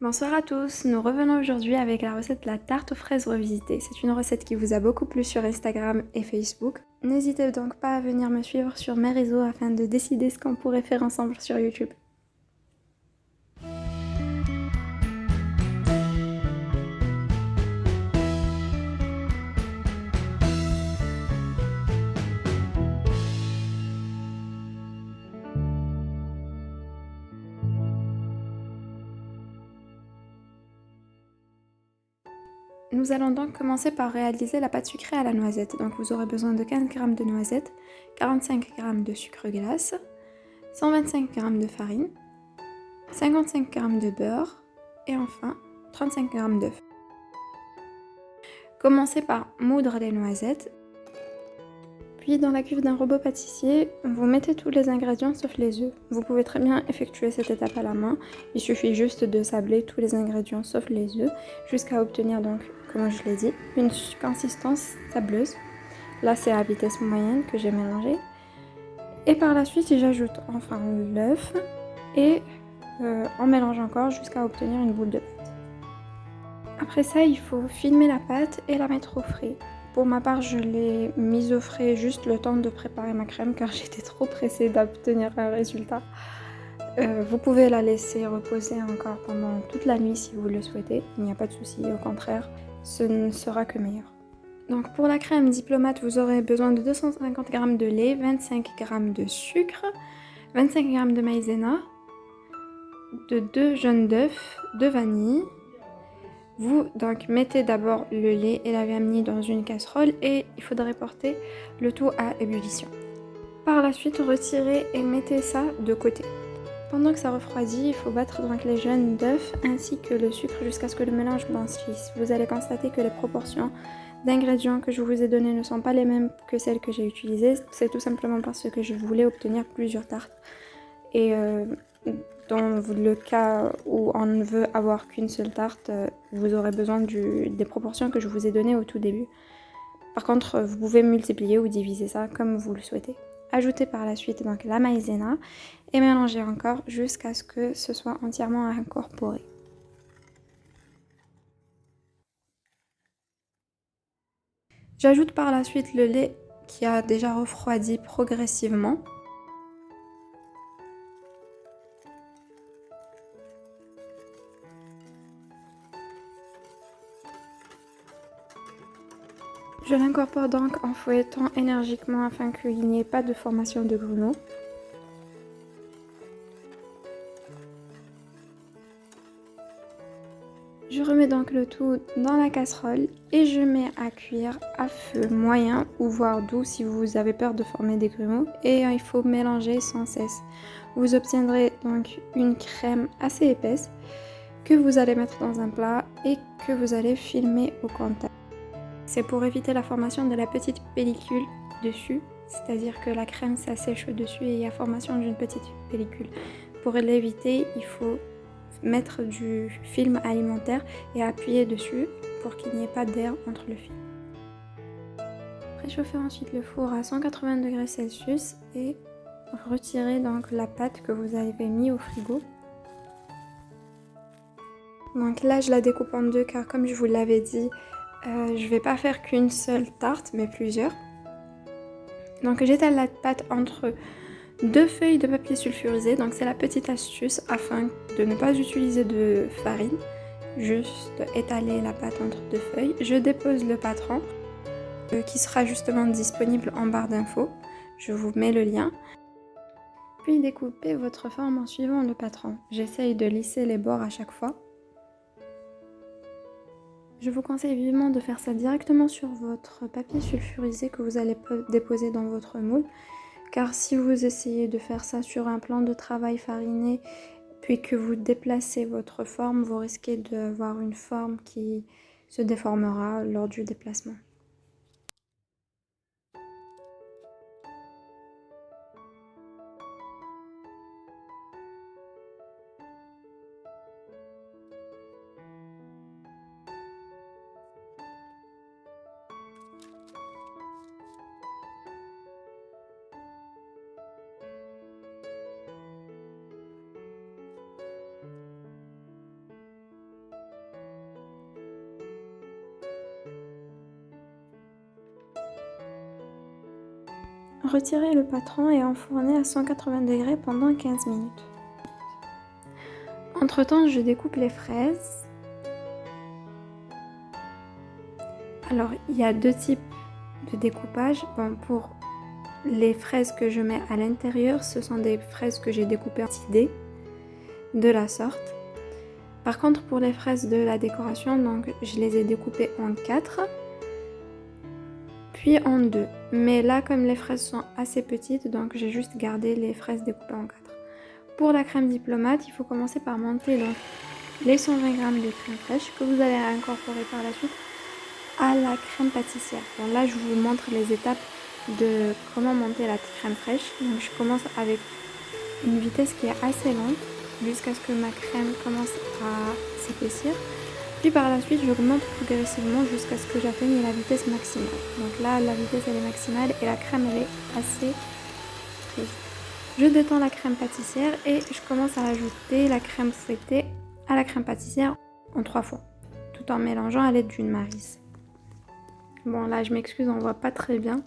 Bonsoir à tous, nous revenons aujourd'hui avec la recette de la tarte aux fraises revisitée. C'est une recette qui vous a beaucoup plu sur Instagram et Facebook. N'hésitez donc pas à venir me suivre sur mes réseaux afin de décider ce qu'on pourrait faire ensemble sur YouTube. Nous allons donc commencer par réaliser la pâte sucrée à la noisette. Donc vous aurez besoin de 15 g de noisettes, 45 g de sucre glace, 125 g de farine, 55 g de beurre et enfin 35 g d'œufs. Commencez par moudre les noisettes. Puis dans la cuve d'un robot pâtissier, vous mettez tous les ingrédients sauf les œufs. Vous pouvez très bien effectuer cette étape à la main. Il suffit juste de sabler tous les ingrédients sauf les œufs jusqu'à obtenir donc, comme je l'ai dit, une consistance sableuse. Là c'est à vitesse moyenne que j'ai mélangé. Et par la suite j'ajoute enfin l'œuf et on mélange encore jusqu'à obtenir une boule de pâte. Après ça il faut filmer la pâte et la mettre au frais. Pour ma part, je l'ai mise au frais juste le temps de préparer ma crème car j'étais trop pressée d'obtenir un résultat. Vous pouvez la laisser reposer encore pendant toute la nuit si vous le souhaitez. Il n'y a pas de souci, au contraire, ce ne sera que meilleur. Donc pour la crème diplomate, vous aurez besoin de 250 g de lait, 25 g de sucre, 25 g de maïzena, de 2 jaunes d'œufs, de vanille. Vous donc mettez d'abord le lait et la vanille dans une casserole et il faudrait porter le tout à ébullition. Par la suite, retirez et mettez ça de côté. Pendant que ça refroidit, il faut battre donc les jaunes d'œufs ainsi que le sucre jusqu'à ce que le mélange blanchisse. Vous allez constater que les proportions d'ingrédients que je vous ai données ne sont pas les mêmes que celles que j'ai utilisées. C'est tout simplement parce que je voulais obtenir plusieurs tartes. Et dans le cas où on ne veut avoir qu'une seule tarte, vous aurez besoin des proportions que je vous ai données au tout début. Par contre, vous pouvez multiplier ou diviser ça comme vous le souhaitez. Ajoutez par la suite donc la maïzena et mélangez encore jusqu'à ce que ce soit entièrement incorporé. J'ajoute par la suite le lait qui a déjà refroidi progressivement. Je l'incorpore donc en fouettant énergiquement afin qu'il n'y ait pas de formation de grumeaux. Je remets donc le tout dans la casserole et je mets à cuire à feu moyen ou voire doux si vous avez peur de former des grumeaux. Et il faut mélanger sans cesse. Vous obtiendrez donc une crème assez épaisse que vous allez mettre dans un plat et que vous allez filmer au contact. C'est pour éviter la formation de la petite pellicule dessus, c'est-à-dire que la crème s'assèche au-dessus et il y a formation d'une petite pellicule. Pour l'éviter, il faut mettre du film alimentaire et appuyer dessus pour qu'il n'y ait pas d'air entre le film. Préchauffez ensuite le four à 180 degrés Celsius et retirez donc la pâte que vous avez mis au frigo. Donc là je la découpe en deux car comme je vous l'avais dit, je vais pas faire qu'une seule tarte mais plusieurs. Donc j'étale la pâte entre deux feuilles de papier sulfurisé, donc c'est la petite astuce afin de ne pas utiliser de farine, juste étaler la pâte entre deux feuilles. Je dépose le patron qui sera justement disponible en barre d'infos, je vous mets le lien. Puis découpez votre forme en suivant le patron. J'essaye de lisser les bords à chaque fois. Je vous conseille vivement de faire ça directement sur votre papier sulfurisé que vous allez déposer dans votre moule. Car si vous essayez de faire ça sur un plan de travail fariné, puis que vous déplacez votre forme, vous risquez d'avoir une forme qui se déformera lors du déplacement. Retirez le patron et enfournez à 180 degrés pendant 15 minutes. Entre temps, je découpe les fraises. Alors, il y a deux types de découpage. Bon, pour les fraises que je mets à l'intérieur, ce sont des fraises que j'ai découpées en petits dés, de la sorte. Par contre, pour les fraises de la décoration, donc je les ai découpées en 4, puis en 2. Mais là, comme les fraises sont assez petites, donc j'ai juste gardé les fraises découpées en 4. Pour la crème diplomate, il faut commencer par monter donc les 120 g de crème fraîche que vous allez incorporer par la suite à la crème pâtissière. Bon, là, je vous montre les étapes de comment monter la crème fraîche. Donc, je commence avec une vitesse qui est assez lente jusqu'à ce que ma crème commence à s'épaissir. Puis par la suite, j'augmente progressivement jusqu'à ce que j'atteigne la vitesse maximale. Donc là, la vitesse elle est maximale et la crème elle est assez frise. Je détends la crème pâtissière et je commence à ajouter la crème fouettée à la crème pâtissière en 3 fois, tout en mélangeant à l'aide d'une maryse. Bon là, je m'excuse, on voit pas très bien.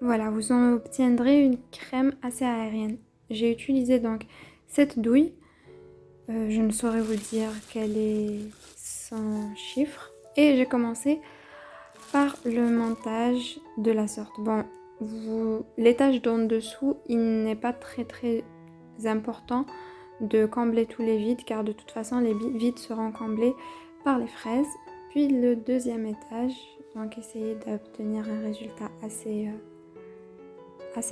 Voilà, vous en obtiendrez une crème assez aérienne. J'ai utilisé donc cette douille. Je ne saurais vous dire quelle est son chiffre. Et j'ai commencé par le montage de la sorte. Bon, l'étage d'en dessous, il n'est pas très important de combler tous les vides car de toute façon les vides seront comblés par les fraises. Puis le deuxième étage, donc essayez d'obtenir un résultat assez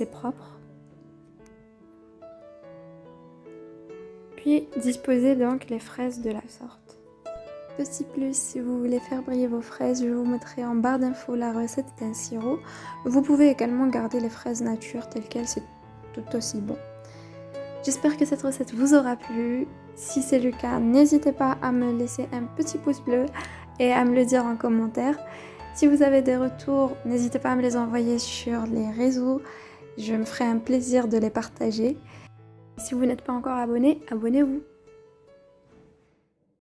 propre. Puis disposez donc les fraises de la sorte. Petit plus, si vous voulez faire briller vos fraises, je vous mettrai en barre d'infos la recette d'un sirop. Vous pouvez également garder les fraises nature telles quelles, c'est tout aussi bon. J'espère que cette recette vous aura plu. Si c'est le cas, n'hésitez pas à me laisser un petit pouce bleu et à me le dire en commentaire. Si vous avez des retours, n'hésitez pas à me les envoyer sur les réseaux. Je me ferai un plaisir de les partager. Si vous n'êtes pas encore abonné, abonnez-vous.